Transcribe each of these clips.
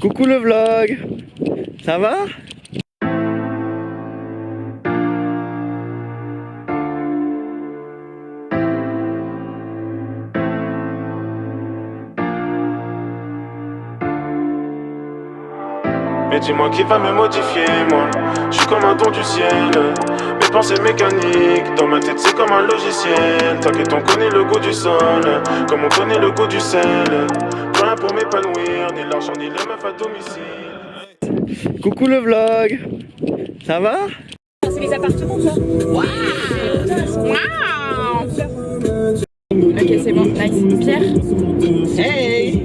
Coucou le vlog. Ça va? Mais dis-moi qui va me modifier, moi. Je suis comme un don du ciel. Mes pensées mécaniques, dans ma tête c'est comme un logiciel. T'inquiète, on connaît le goût du sol, comme on connaît le goût du sel. Rien pour m'épanouir, ni l'argent ni les meufs à domicile. Coucou le vlog. Ça va? C'est les appartements, ça. Waouh! Ok, c'est bon, nice. Pierre? Hey!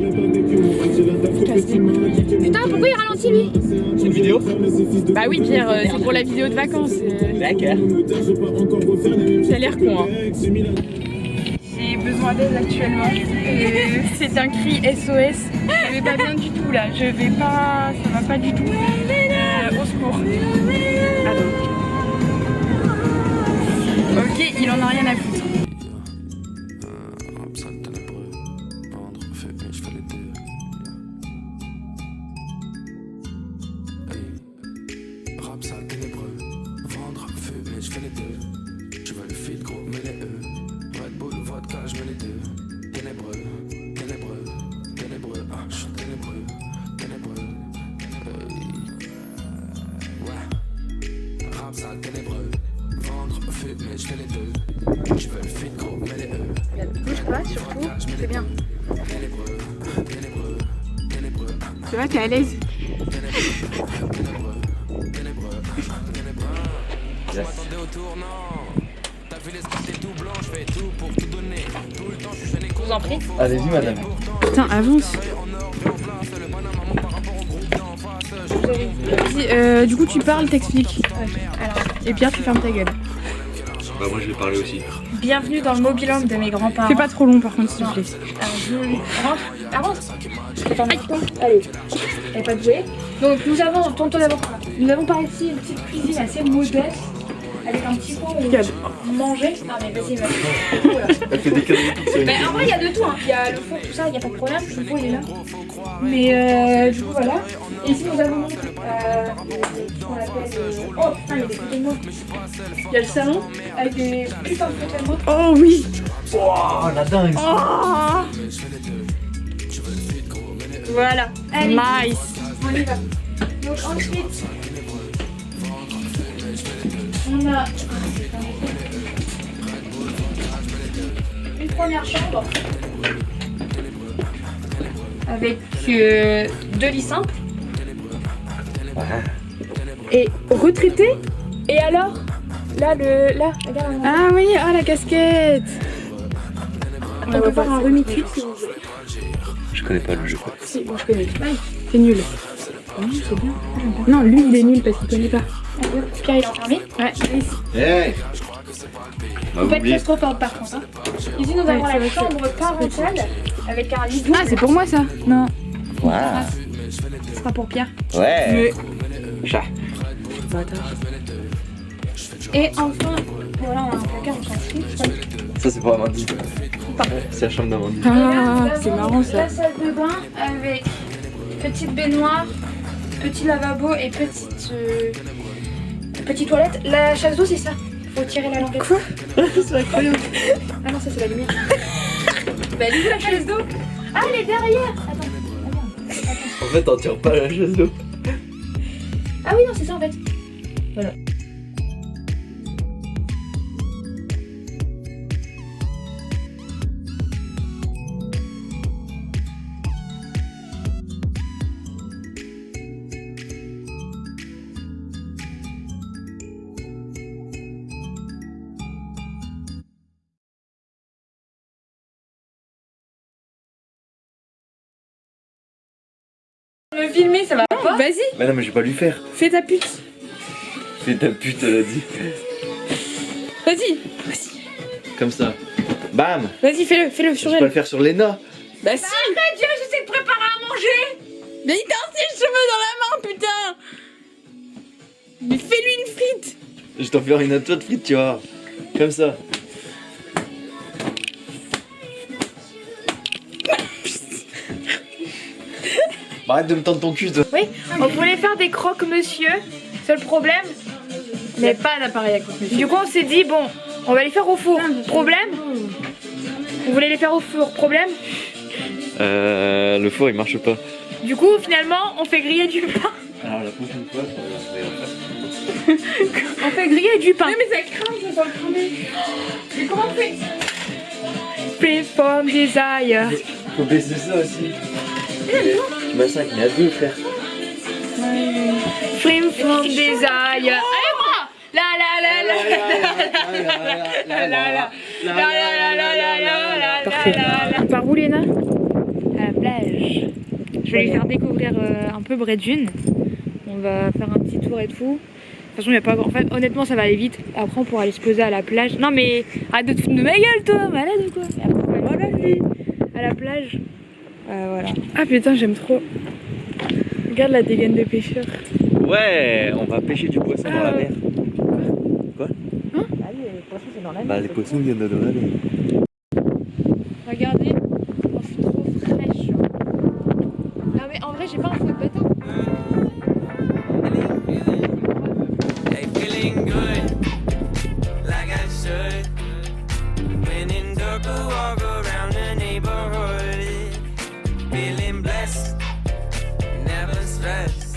Putain, pourquoi il ralentit lui? C'est une vidéo? Bah oui, Pierre, c'est pour la vidéo de vacances. D'accord. Ça a l'air con, hein. J'ai besoin d'aide actuellement. C'est un cri SOS. Je vais pas bien du tout là. Je vais pas. Ça va pas du tout. Au secours. Attends. Ok, il en a rien à foutre. Bouge pas, surtout, c'est bien. Tu vois, t'es à l'aise. Yes. Je vous en prie. Allez-y madame. Putain, avance. Vas-y, du coup, tu parles, t'expliques. Alors, et Pierre, tu fermes ta gueule. Bah moi je vais parler aussi. Bienvenue dans le mobil-home de mes grands-parents. Fais pas trop long par contre, s'il te plaît. Alors, je rentre. Avance. Je te ferme. Allez. Elle pas de jouer. Donc nous avons, tonton d'abord. Nous avons par ici une petite cuisine assez modeste. Avec un petit coin où on mangeait. Non mais vas-y, vas-y. Elle fait des conneries toutes seules. Mais en vrai il y a de tout, hein. Il y a le four, tout ça, il n'y a pas de problème. Le four il est là. Mais du coup voilà. Et ici nous avons ce qu'on appelle... Oh putain, il y a des photos de moi. Il y a le salon avec des putains de photos de moi. Oh oui. Oh la dingue. Oh. Voilà. Allez, Nice. on y va. Donc ensuite, on a une première chambre avec deux lits simples. Et retraité. Et alors, là, regarde. Ah oui, ah la casquette. On peut faire un remis de suite si vous voulez. Je connais pas le jeu. Si, bon, je connais. C'est nul. C'est bien. Non, lui il est nul parce qu'il connaît pas. Pierre il est enfermé. Ouais. Hey! Faut pas être claustrophobe par contre. Hein. Ici nous avons la chambre parentale avec un lit double. Ah, c'est pour moi ça. Non, Waouh! ce sera pour Pierre. Ouais! Chat! Et enfin, voilà, on a un placard, on s'en fout. Ça c'est pour Amandine. C'est la chambre d'Amandine. Ah, Nous c'est avons marrant ça. La salle de bain avec petite baignoire, petit lavabo et petite toilette. La chasse d'eau c'est ça. Faut tirer la languette. Quoi? C'est incroyable! Ah non, ça c'est la lumière. Bah elle est où la chaise d'eau? Ah elle est derrière. Attends. En fait on tire pas la chaise d'eau. Ah oui non c'est ça en fait. Voilà. Me filmer ça va pas? Vas-y, Mais non mais je vais pas lui faire. fais ta pute. Fais ta pute elle a dit. Vas-y, Comme ça. Bam! vas-y, fais-le Je sur vais pas le elle. faire sur Léna. Bah si. Arrête, j'essaie de préparer à manger. Mais il t'a ses cheveux dans la main, putain. Mais fais-lui une frite. Je t'en fais une à toi de frites, tu vois. Comme ça. Arrête de me tendre ton cul. Oui, on voulait faire des croque-monsieur. Seul problème, Mais pas d'appareil à croque-monsieur. du coup on s'est dit bon, on va les faire au four. Problème, on voulait les faire au four. Problème, Le four il marche pas. du coup finalement on fait griller du pain. Alors la prochaine fois, je vais On fait griller du pain. Non mais ça crame, ça va cramer. Mais comment on fait? Free from desire. Faut baisser ça aussi. Tu massacres, mais à deux frère. Free from desire. Allez moi. La la la la la la la la. Par où Léna? À la plage. Je vais lui faire découvrir un peu Bredjun. On va faire un petit tour et tout. De toute façon, il y a pas grand. En fait, honnêtement, ça va aller vite. Après, on pourra aller se poser à la plage. Non, mais arrête de te foutre de ma gueule, toi, malade ou quoi? Et après, on va aller à la plage. Voilà. Ah putain, j'aime trop. Regarde la dégaine de pêcheur. Ouais, on va pêcher du poisson dans la mer. Quoi? Hein? Ah oui, les poissons, c'est dans la mer. Bah les poissons viennent de la mer. Regardez, oh, je suis trop fraîche. Non, mais en vrai, j'ai pas un faux de bâtard. Hey, feeling good, like I should. When in dark, I walk around the neighborhood. Feeling blessed, never stressed.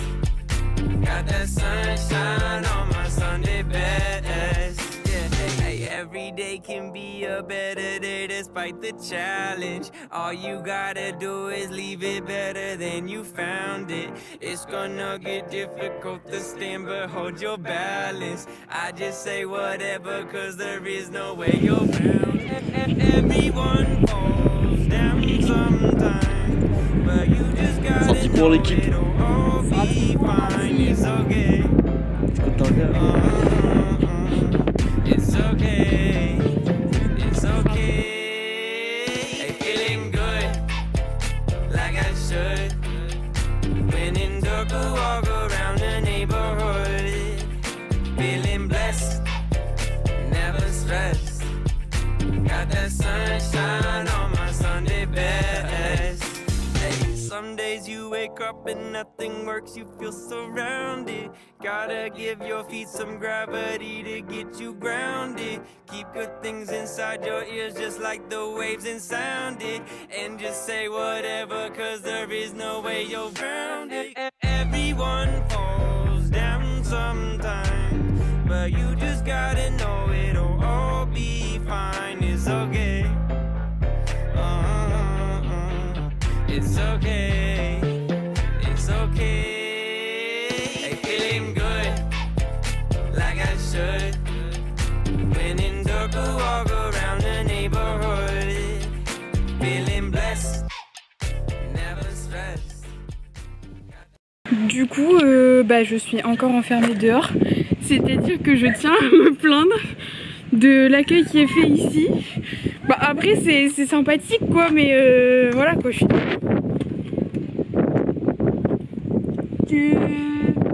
Got that sunshine on my Sunday best. Yeah, hey, every day can be a better day despite the challenge. All you gotta do is leave it better than you found it. It's gonna get difficult to stand, but hold your balance. I just say whatever, cause there is no way you're found. Everyone falls down sometime, but you just gotta Sorti pour l'équipe. it'll all be fine. It's okay. It's okay. It's okay. Hey, feeling good, like I should. When in dark, I walk around the neighborhood. Feeling blessed, never stressed. Got that sunshine on my Sunday best. Hey, some days you wake up and nothing works, you feel surrounded. Gotta give your feet some gravity to get you grounded. Keep good things inside your ears just like the waves and sound it. And just say whatever, cause there is no way you're grounded. Everyone falls down sometime, but you just gotta know it'll all be fine. It's okay. It's okay. It's okay. Hey, feeling good, like I should. When in dark, I walk around the neighborhood. Feeling blessed, never stressed. Du coup, je suis encore enfermée dehors. C'est-à-dire que je tiens à me plaindre de l'accueil qui est fait ici. Bah après c'est sympathique quoi, mais voilà quoi, je suis... Tu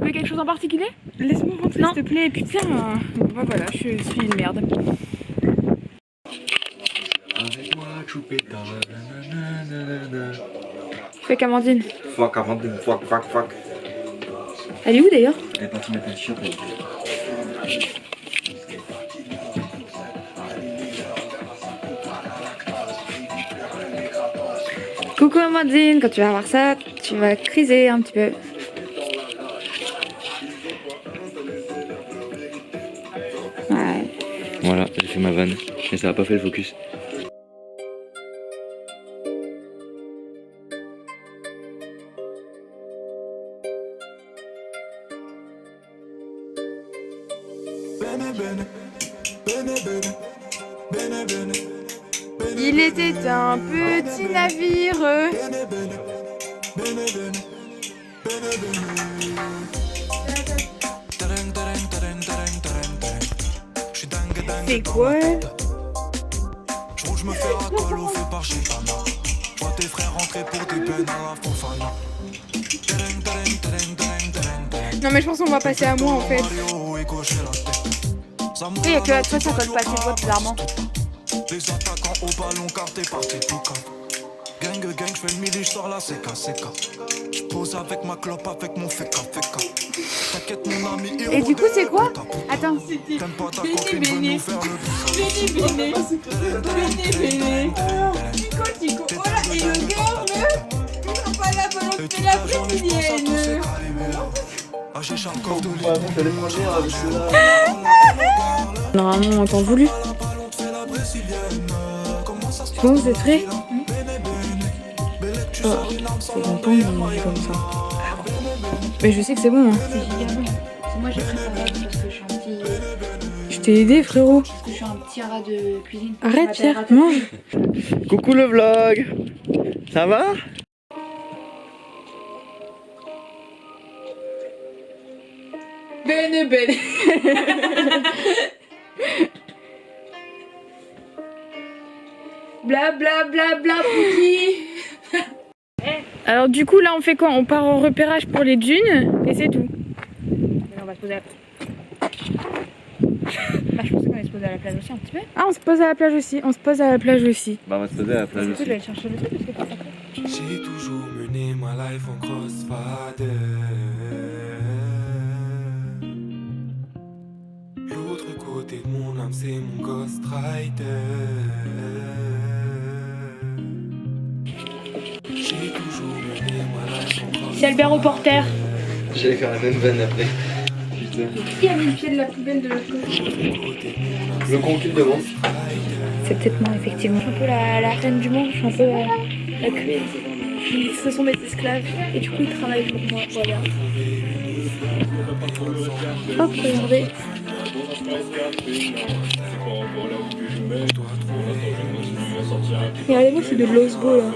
veux quelque chose en particulier? Laisse-moi rentrer s'il te plaît, putain. Bah voilà, je suis une merde. Avec-moi, choupetta, nanana. Fais Amandine. Fuck, Amandine, fuck. Elle est où d'ailleurs? Elle est partie mettre un chien. Coucou Amandine, quand tu vas voir ça, tu vas criser un petit peu. Ouais. Voilà, j'ai fait ma vanne, mais ça a pas fait le focus. Il était un petit navire. C'est quoi? Je me fais racolo, fait par Chicana. Je vois tes frères rentrer pour des peines à la Fofana. Non mais je pense qu'on va passer à moi en fait. Oui, et que toi ça colle pas à tes doigts bizarrement. Les attaquants au ballon car t'es parti tout calme. gang, j'fais le mili, j'sors la CK. J'pose avec ma clope, avec mon féca. T'inquiète mon ami. Et du coup c'est quoi? Attends. T'aimes pas ta copine, veut nous faire le Tico, oh là, et le gars, il n'a pas la volonté de la brésilienne. Ah j'ai Charkov de Normalement en temps voulu. Bon, vous êtes prêts? Oh, c'est longtemps mais comme ça. Mais je sais que c'est bon. Hein. C'est giga bon. Moi j'ai préparé parce que je suis un petit. Je t'ai aidé frérot. Parce que je suis un petit rat de cuisine. Arrête Pierre, mange. Coucou le vlog. Ça va? Bene. Bla bla bla bla Pouki. Alors du coup là on fait quoi? On part en repérage pour les dunes et c'est tout. On va se poser à la plage. Bah, je pensais qu'on allait se poser à la plage aussi un petit peu. Ah on se pose à la plage aussi. Bah on va se poser à la plage Du coup, aussi. je vais aller chercher le truc parce que t'as pas. J'ai toujours mené ma life en crossfade. L'autre côté de mon âme, c'est mon ghostwriter. J'ai toujours mené ma life en crossfade. C'est Albert Reporter. J'allais faire la même vanne après. Putain. Qui a mis le pied de la poubelle de l'autre côté? Le concule devant. C'est peut-être moi, effectivement. Je suis un peu la reine du monde, je suis un peu la queen. Ce sont mes esclaves et du coup ils travaillent pour moi, voilà. Hop, regardez. Regardez-moi, c'est de l'osbo là.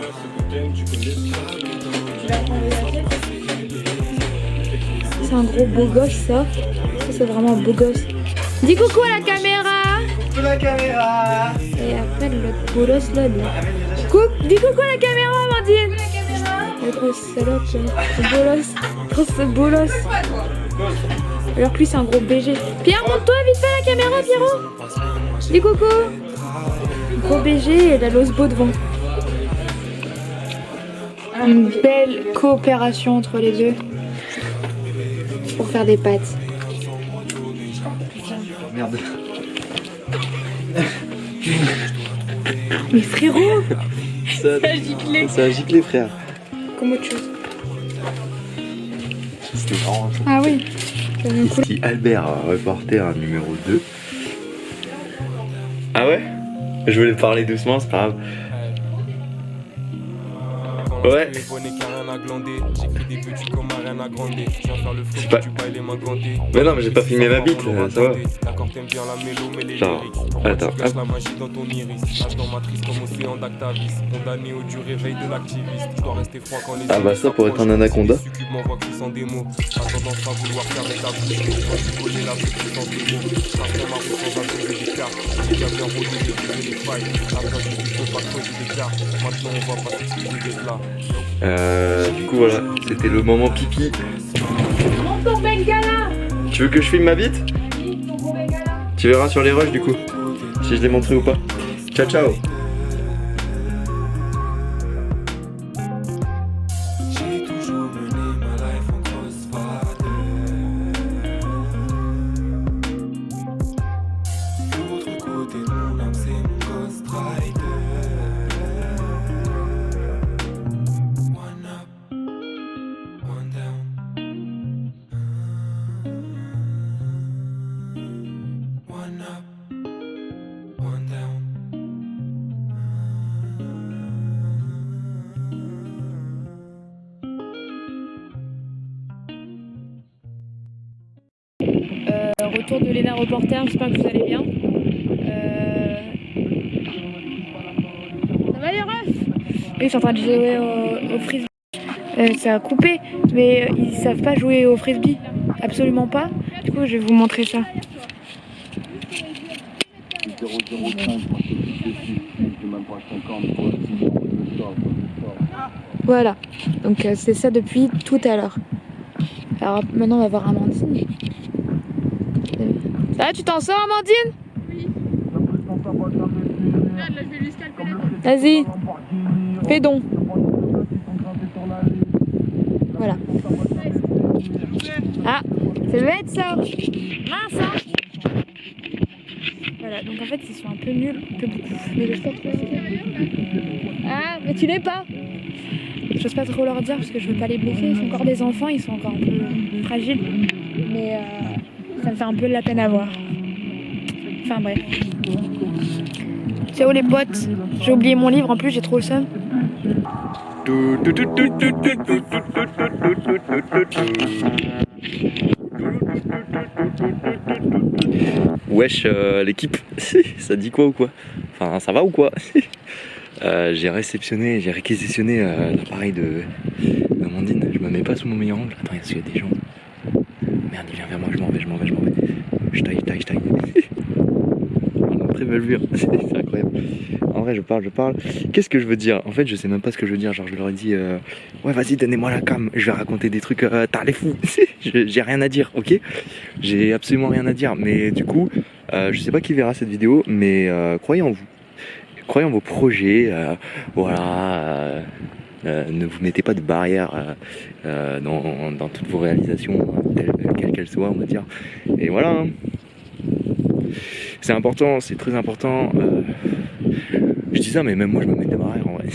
C'est un gros beau gosse ça. Ça c'est vraiment un beau gosse. Dis coucou à la caméra. Coucou la caméra. Et après l'autre bolos là. Dis coucou à la caméra Amandine. La grosse salope, bolos. Grosse bolos. Alors que lui c'est un gros BG. Pierre, monte-toi vite fait à la caméra Pierrot. Dis coucou. Gros BG et la l'osbo devant. Une belle coopération entre les deux. Pour faire des pâtes. Merde. Mais frérot, Ça a giclé frère. comme autre chose. C'était marrant. Ah oui. Ici Albert, reporter numéro 2. Ah ouais? Je voulais parler doucement, c'est pas grave. Ouais. C'est pas... Mais non, mais j'ai pas filmé ma bite, ça va. Genre, attends, hop. Ah bah ça pour être un anaconda. Du coup voilà, c'était le moment pipi. Monte ton bengala. Tu veux que je filme ma bite? Tu verras sur les rushs du coup, si je l'ai montré ou pas. Ciao ciao. J'ai toujours mené ma life en crossfade. L'autre côté de mon âme, c'est mon ghostwriter. One up, one down. One up, one down. Retour de Léna Reporter, j'espère que vous allez bien. Ça va les refs? Oui, je suis en train de jouer au frisbee. Ça a coupé, mais ils savent pas jouer au frisbee. Absolument pas. Du coup, je vais vous montrer ça. Voilà. Donc c'est ça depuis tout à l'heure. Alors maintenant on va voir Amandine. Ça va, tu t'en sors Amandine? Oui. Regarde, là, je vais lui scalper les dents. Vas-y. Fais donc. Ça doit être ça. Mince, hein. Voilà, donc en fait ils sont un peu nuls, un peu beaucoup. Mais j'ose pas trop. Ah, mais tu l'es pas. J'ose pas trop leur dire parce que je veux pas les blesser. Ils sont encore des enfants, ils sont encore un peu fragiles. Mais ça me fait un peu de la peine à voir. Enfin bref. Ciao les potes. J'ai oublié mon livre en plus, j'ai trop le seum. Wesh l'équipe, ça dit quoi ou quoi? Enfin ça va ou quoi? J'ai réquisitionné l'appareil de Amandine. Je me mets pas sous mon meilleur angle. Attends, est-ce qu'il y a des gens? Merde, il vient vers moi, je m'en vais. Je taille. Très belle vue, c'est incroyable. En vrai je parle. Qu'est-ce que je veux dire? En fait je sais même pas ce que je veux dire. Genre je leur ai dit ouais vas-y donnez-moi la cam. Je vais raconter des trucs t'as les fous. J'ai rien à dire, ok? J'ai absolument rien à dire. Mais du coup je sais pas qui verra cette vidéo. Mais croyez en vous. Croyez en vos projets. Voilà. Ne vous mettez pas de barrières dans toutes vos réalisations, quelles qu'elles soient, on va dire. Et voilà. Hein. C'est important, c'est très important. Je dis ça, mais même moi je me mets des barrières en vrai.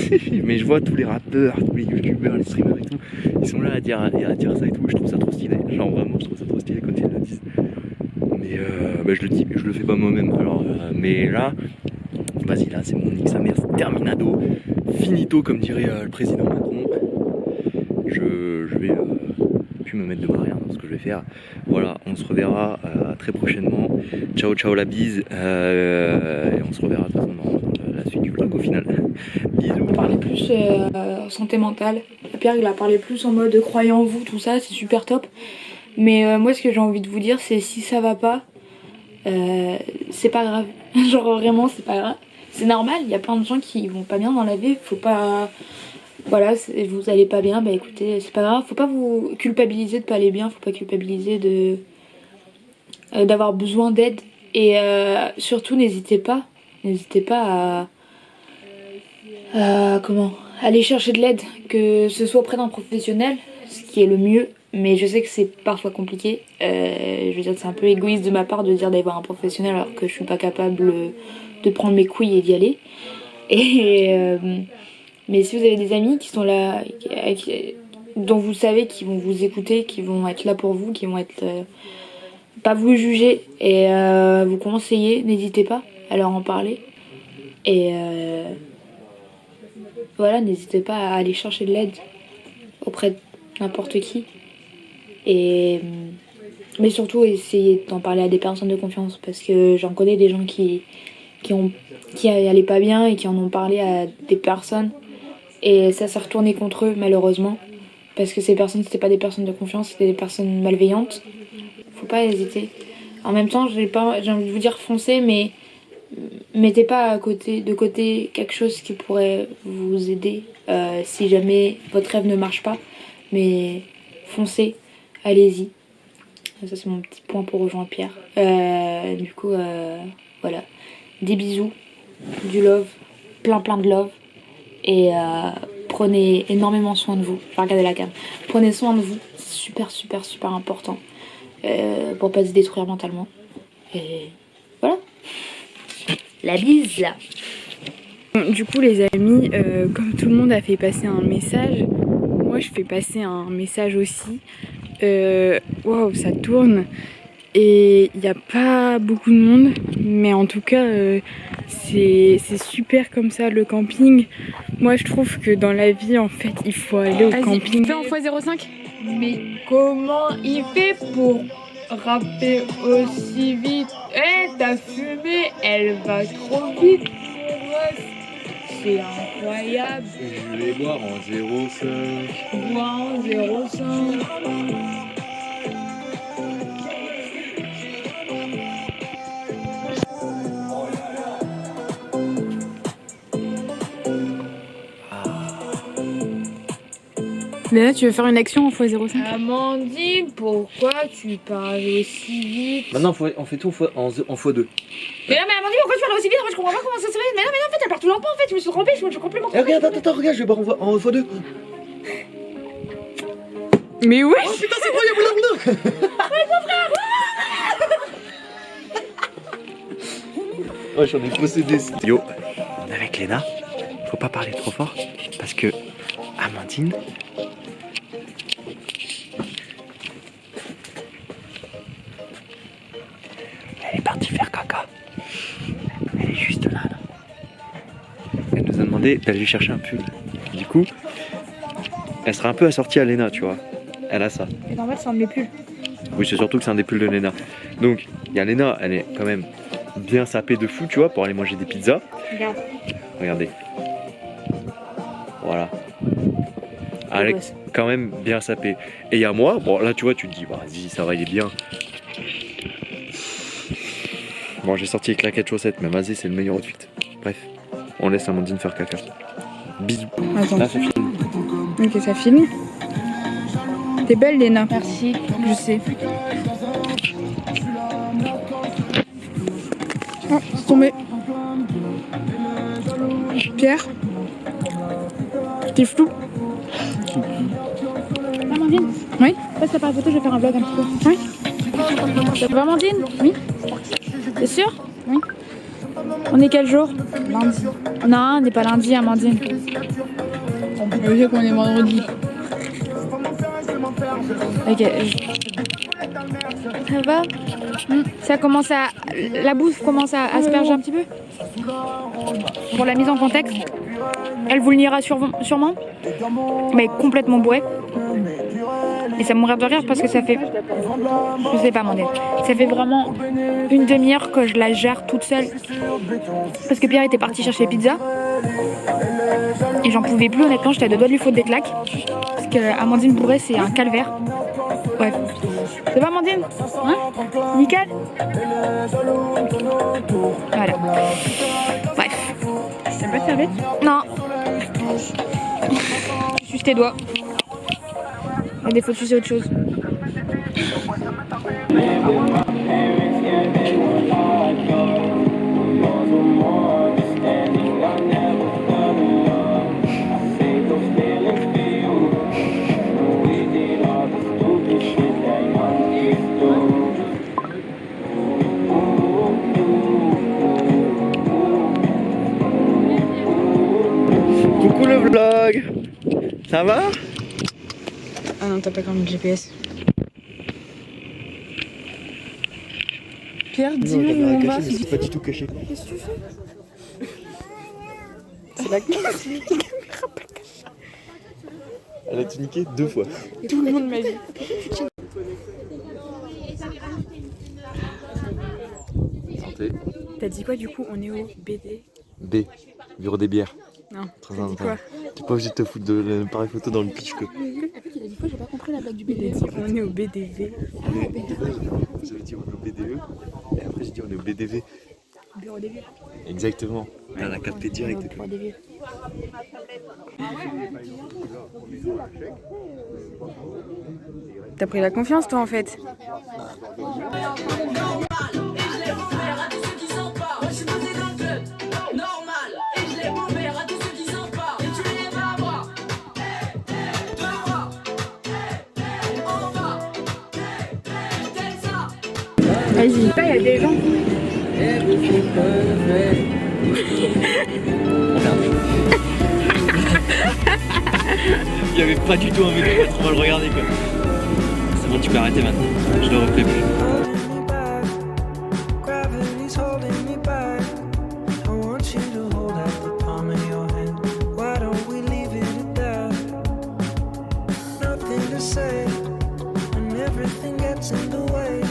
Mais je vois tous les rappeurs, tous les youtubeurs, les streamers et tout, ils sont là à dire ça et tout. Je trouve ça trop stylé. Genre vraiment, je trouve ça trop stylé quand ils le disent. Mais je le dis, je le fais pas moi-même. Alors, mais là, vas-y, là c'est mon nique sa mère, c'est terminado, finito comme dirait le président Macron. Je vais plus me mettre de barrière dans ce que je vais faire. Voilà, on se reverra très prochainement. Ciao la bise. Et on se reverra de toute façon dans la suite du vlog au final. Bisous. On parlait plus santé mentale. Pierre il a parlé plus en mode croyez en vous, tout ça, c'est super top. Mais moi ce que j'ai envie de vous dire c'est si ça va pas, c'est pas grave. Genre vraiment c'est pas grave. C'est normal, il y a plein de gens qui vont pas bien dans la vie, faut pas... Voilà, vous allez pas bien, bah écoutez, c'est pas grave, faut pas vous culpabiliser de pas aller bien, faut pas culpabiliser d'avoir besoin d'aide. Et surtout n'hésitez pas à aller chercher de l'aide, que ce soit auprès d'un professionnel, ce qui est le mieux. Mais je sais que c'est parfois compliqué. Je veux dire que c'est un peu égoïste de ma part de dire d'aller voir un professionnel alors que je suis pas capable de prendre mes couilles et d'y aller. Mais si vous avez des amis qui sont là, dont vous savez qu'ils vont vous écouter, qui vont être là pour vous, qui vont être pas vous juger et vous conseiller, n'hésitez pas à leur en parler. Et voilà, n'hésitez pas à aller chercher de l'aide auprès de n'importe qui. Mais surtout essayez d'en parler à des personnes de confiance, parce que j'en connais des gens qui allaient pas bien et qui en ont parlé à des personnes et ça s'est retourné contre eux malheureusement, parce que ces personnes c'était pas des personnes de confiance, c'était des personnes malveillantes. Faut pas hésiter. En même temps j'ai envie de vous dire foncez, mais mettez pas de côté quelque chose qui pourrait vous aider si jamais votre rêve ne marche pas, mais foncez, allez-y. Ça c'est mon petit point pour rejoindre Pierre. Du coup voilà, des bisous, du love, plein de love, et prenez énormément soin de vous. Je vais regarder la cam. Prenez soin de vous, c'est super important pour pas se détruire mentalement. Et voilà. La bise là. Du coup les amis, comme tout le monde a fait passer un message, moi je fais passer un message aussi. Waouh, ça tourne et il n'y a pas beaucoup de monde, mais en tout cas c'est super comme ça le camping. Moi je trouve que dans la vie en fait il faut aller au camping. Fais en x05. Mais comment il fait pour rapper aussi vite? Ta fumée elle va trop vite. C'est incroyable. Je vais boire en 0,5. Boire en 0,5. Léna, tu veux faire une action en x05? Amandine, pourquoi tu parles aussi vite? Maintenant on fait tout en x2. Mais non, mais Amandine, pourquoi tu parles aussi vite? En fait, je comprends pas comment ça se fait. Mais non, en fait, elle part tout lentement en fait. Je me suis trompée, je suis complètement trompée. Attends, regarde, je vais boire en x2. Mais oui. Oh putain, c'est incroyable. Ouais, mon frère. Oh, j'en ai possédé. Yo, on est avec Léna. Faut pas parler trop fort parce que Amandine. Elle est partie faire caca. Elle est juste là. Elle nous a demandé d'aller lui chercher un pull. Du coup, elle sera un peu assortie à Léna, tu vois. Elle a ça. Et en fait, c'est un de mes pulls. Oui, c'est surtout que c'est un des pulls de Léna. Donc, il y a Léna, elle est quand même bien sapée de fou, tu vois, pour aller manger des pizzas. Regarde. Regardez. Voilà. Elle est quand même bien sapée. Et il y a moi, bon là tu vois, tu te dis, vas-y, ça va, il est bien. Bon, j'ai sorti les claquettes chaussettes, mais vas-y, c'est le meilleur outfit. Bref, on laisse Amandine faire caca. Bisous. Attends. Là, ça filme. Ok, ça filme. T'es belle, Léna. Merci. Je sais. Oh, c'est tombé. Pierre. T'es flou. Amandine. Oui. Passe l'appareil photo, je vais faire un vlog un petit peu. Oui. Ça va, Amandine? Oui. T'es sûre? Oui. On est quel jour? Lundi. Non, on n'est pas lundi, Amandine. Je sais qu'on est vendredi. Ok. Ça va? Ça commence à... La bouffe commence à asperger un petit peu? Pour la mise en contexte, elle vous le niera sûrement, mais complètement bourrée. Et ça me mourir de rire parce que ça fait... Je sais pas, Amandine. Ça fait vraiment une demi-heure que je la gère toute seule. Parce que Pierre était parti chercher pizza. Et j'en pouvais plus, honnêtement, j'étais à deux doigts de lui foutre des claques. Parce que Amandine bourrée, c'est un calvaire. Bref. Ça va, Amandine? Hein? Nickel? Voilà. Bref. T'as pas de serviette? Non. Tu suces tes doigts. À défaut de sucer autre chose. Coucou le vlog. Ça va? Ah non, t'as pas quand même le GPS. Pierre, dis-nous où on va. C'est pas du tout caché. Qu'est-ce que tu fais? C'est la classe. Elle a tout niqué 2 fois. Tout le monde m'a dit. Santé. T'as dit quoi du coup? On est au BD? B. Bureau des bières. Non. Très T'as dit important. quoi? T'es pas obligé de te foutre de l'appareil photo dans le pitch que. En fait, il a dit quoi? J'ai pas compris la blague du BD. On est au BDV. J'avais dit on est au BDE. Et après j'ai dit on est au BDV. Bureau des vieux. Exactement. Elle a capté direct. Bureau des vieux. T'as pris la confiance toi en fait. Vas-y. Là, il y a des gens. Il y avait pas du tout un mec qui va le regarder quoi. C'est bon, tu peux arrêter maintenant. Je le refais plus. Gravity's holding me back. I want you to hold out the palm of your hand. Why don't we leave it at that? Nothing to say when everything gets in the way.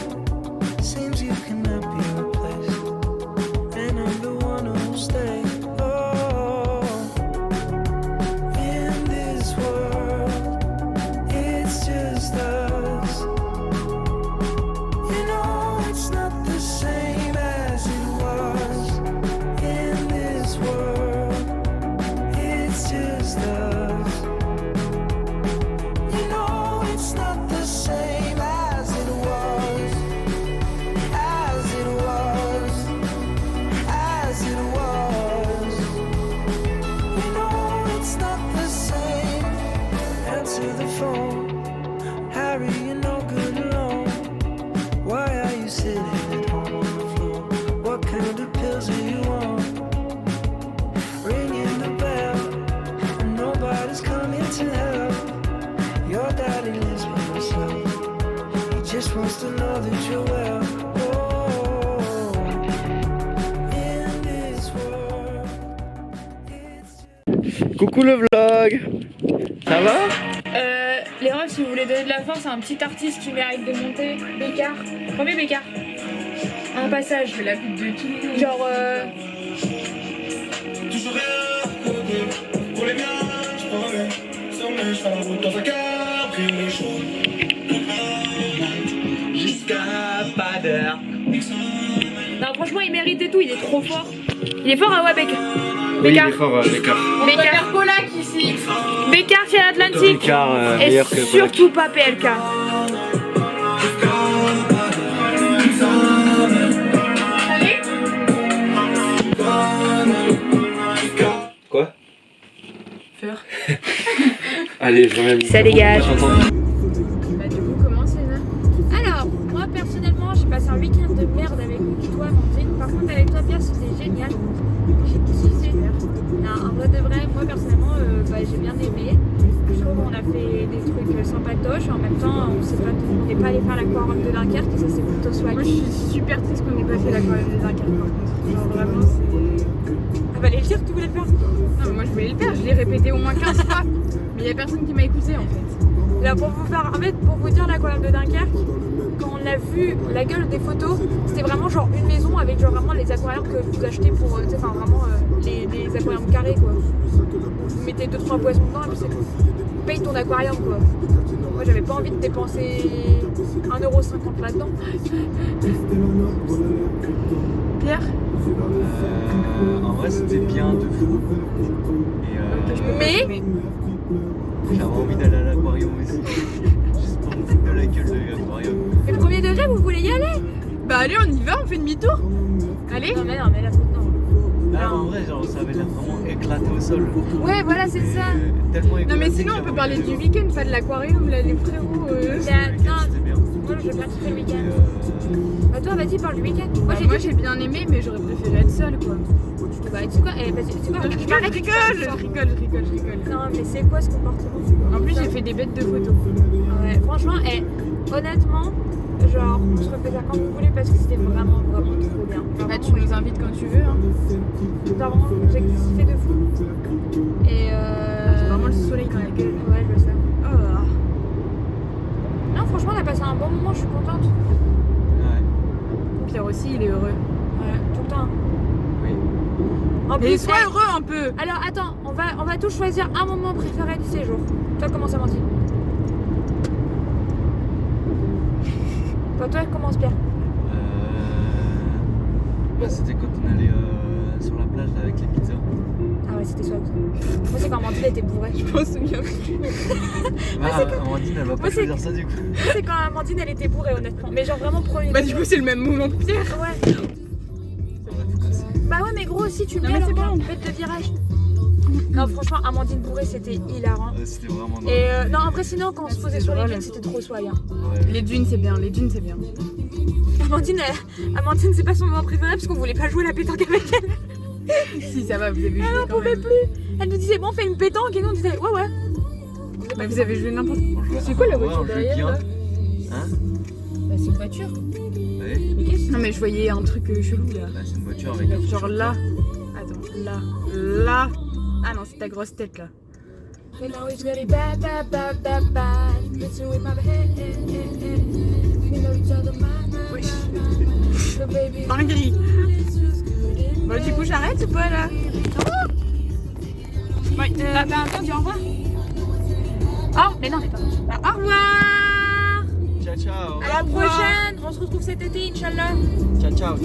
Seems you cannot be replaced, and I'm the one who'll stay. Oh, in this world, it's just us. You know it's not the same as it was. In this world, it's just us. You know it's not the same as it was. just wants to know that you're well. Oh, in this world, it's Coucou le vlog. Ça va? Les refs, si vous voulez donner de la force à un petit artiste qui mérite de monter, Bécard. Premier Bécard. Un passage. Je la pute de tout. Genre. Toujours rien pour les miens, je promets. Sur mes cheveux, la route dans un cabriolet chaud. Jusqu'à pas d'heure. Non, franchement, il mérite et tout, il est trop fort. Il est fort, hein, ouais, Bécard. Oui, il Bécard. est fort, Bécard. Bécard. Colac ici. Bécard chez Atlantique. Bécard, Et meilleur que Polak. surtout pas PLK. Quoi? Faire. Allez, je remets. Ça dégage. Bah du coup comment c'est là? Alors, moi personnellement, j'ai passé un week-end de merde avec toi, Amandine. Par contre, avec toi, Pierre, c'était génial. J'ai kiffé. Non, en vrai de vrai, moi personnellement, j'ai bien aimé. Je trouve qu'on a fait des trucs sympatoches. En même temps, on n'est pas allé faire l'aquarium de Dunkerque et ça, c'est plutôt Moi je soigné. suis super triste qu'on n'ait pas fait l'aquarium des Dunkerque par contre. Genre vraiment c'est... Ah bah, les dire, tu voulais le faire. Non mais moi je voulais le faire, je l'ai répété au moins 15 fois. Mais il y a personne qui m'a écouté en fait. Là, pour vous dire, l'aquarium de Dunkerque, quand on a vu la gueule des photos, c'était vraiment genre une maison avec genre vraiment les aquariums que vous achetez pour, tu sais, enfin vraiment les aquariums carrés quoi. Vous mettez 2-3 poissons dedans et puis c'est tout. Paye ton aquarium quoi. Moi j'avais pas envie de dépenser 1,50€ là-dedans. Pierre? En vrai c'était bien de fou. Et Mais j'avais envie d'aller à l'aquarium aussi. Juste pour me foutre de la gueule de l'aquarium. le premier degré, vous voulez y aller? Bah allez on y va, on fait demi-tour. Allez. Non mais là trop non. Ah, en vrai genre ça avait l'air vraiment éclaté au sol. Ouais voilà c'est ça. Tellement Non éclaté mais sinon que on peut j'avais parler envie du de- week-end, pas de l'aquarium là les frérots. Non, C'était bien. moi j'ai bien kiffé le week-end. Bah toi vas-y parle du week-end. Moi Moi j'ai bien aimé mais j'aurais préféré être seule quoi. Bah tu sais quoi, vas-y, tu sais quoi, Je rigole. Non mais c'est quoi ce comportement? En plus j'ai fait des bêtes de photos. Ouais, franchement, honnêtement, genre, on se refait ça quand vous voulez parce que c'était vraiment trop bien. Bah tu nous invites quand tu veux hein. Genre, vraiment, j'ai kiffé de fou. Et J'ai vraiment le soleil dans la gueule. Ouais, je le sais. Oh. Non, franchement, on a passé un bon moment, je suis contente. Ouais. Pierre aussi il est heureux. Ouais, tout le temps. Oui. En Mais plus, sois heureux un peu. alors attends, on va tous choisir un moment préféré du séjour. Toi, commence Amandine. Toi, commence Pierre. Bah, c'était quand on allait sur la plage là, avec les pizzas. Ah ouais, c'était soit. Moi, c'est quand Amandine était bourrée. Je m'en souviens plus. Amandine elle va Moi, pas c'est- choisir ça du coup. C'est quand Amandine elle était bourrée, honnêtement. Mais genre vraiment premier. Bah du coup c'est le même moment que Pierre. Ouais. On va tout casser. Bah ouais, mais gros, aussi tu Non, mets mais c'est alors, bon. bête de virage. Non, franchement, Amandine bourrée, c'était hilarant. C'était vraiment drôle. Et non, après, sinon, quand on se posait sur les drôle. dunes, c'était trop soyant. Ouais. Les dunes c'est bien, les dunes c'est bien. Amandine, c'est pas son moment préféré parce qu'on voulait pas jouer à la pétanque avec elle. Si ça va, vous avez joué Elle n'en quand pouvait même. plus. Elle nous disait, bon, on fait une pétanque et nous on disait, ouais. Bah, vous avez joué n'importe On jouait- C'est quoi la ouais, voiture on jouait derrière, bien. là Hein? Bah, c'est une voiture. Ouais. Mais qu'est-ce que Non mais je voyais un truc chelou là. Bah, c'est une voiture avec un Genre truc là. sur Attends, là. Ah non, c'est ta grosse tête là. We know it's really bad. Listen with my head. We know each other, Wesh. So baby, Dinguerie. it's just good in Bon du coup j'arrête ou pas là? Ouais, on dit au revoir. Oh, mais non, mais pas. au revoir. Ciao ciao. À la prochaine. On se retrouve cet été, Inch'Allah. Ciao.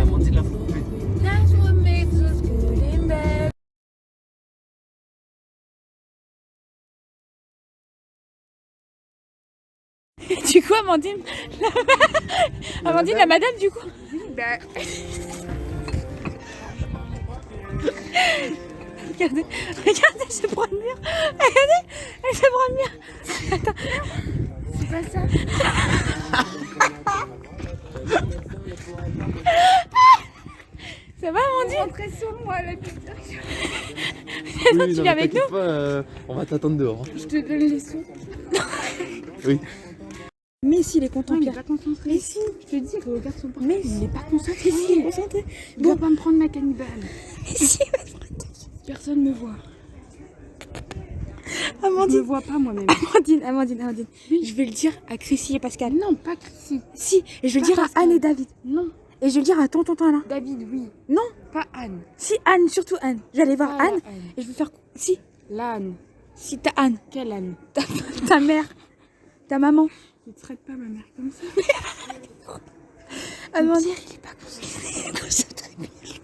Amandine l'a coupé. That's what makes us good in bed. Du coup, Amandine. Amandine, la madame, du coup. Bah, Regardez, elle se prend le mur. Regardez, elle se prend le mur. Attends. C'est pas ça. Ça va, Amandine? rentrez sur moi la pizza. tu viens avec nous? On va t'attendre dehors. Je te donne les sous. Oui. Mais s'il est content, Non, il est Pierre. pas concentré. Mais si. Je te dis, regarde son portable. Mais il est pas concentré. Si, il est concentré. Il va pas me prendre ma cannibale. Mais si. Personne me voit. Je me Amandine, vois pas moi-même. Amandine. Je vais le dire à Chrissy et Pascal. Non, pas Chrissy. Si, et je vais le Pas dire Pascal. à Anne et David. Non. Et je vais le dire à tonton Alain. David, oui. Non. Pas Anne. Si, Anne, surtout Anne. J'allais voir Pas la Anne et je vais faire. Si, L'Anne. si t'as Anne. Quelle Anne? Ta mère. Ta maman. Ne traite pas ma mère comme ça. Amandine. Il est pas concentré. Il est